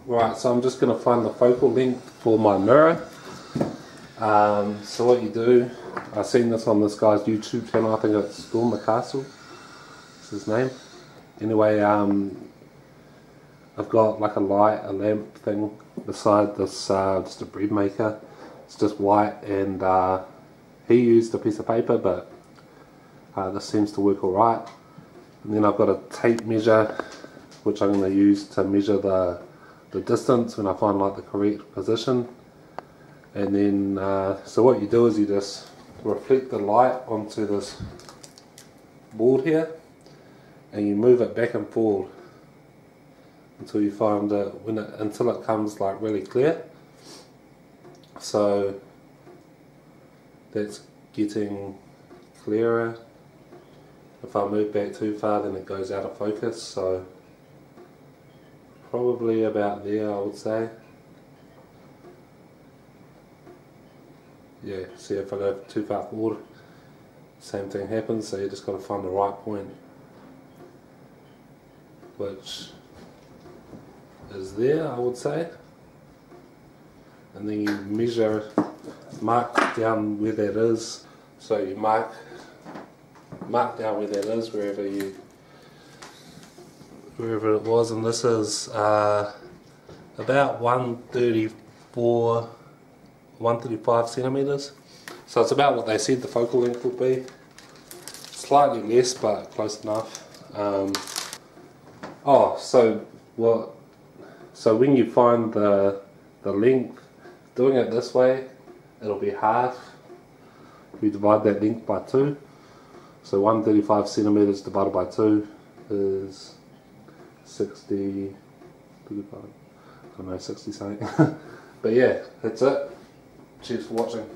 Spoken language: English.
Right, so I'm just going to find the focal length for my mirror. So what you do, I've seen this on this guy's YouTube channel, I think it's Storm the Castle, that's his name. Anyway, I've got like a lamp thing beside this, just a bread maker. It's just white, and he used a piece of paper, but this seems to work alright. And then I've got a tape measure, which I'm going to use to measure the distance when I find like the correct position. And then so what you do is you just reflect the light onto this board here, and you move it back and forward until you find it, until it comes like really clear. So that's getting clearer. If I move back too far, then it goes out of focus, so probably about there, I would say. Yeah, see, if I go too far forward, same thing happens, so you just got to find the right point, which is there, I would say. And then you measure, mark down where that is. So you mark down where that is, wherever it was, and this is about 135 centimeters. So it's about what they said the focal length would be. Slightly less, but close enough. So when you find the length, doing it this way, it'll be half. We divide that length by 2. So 135 centimeters divided by 2 is 60, I don't know, 60 something. But yeah, that's it. Cheers for watching.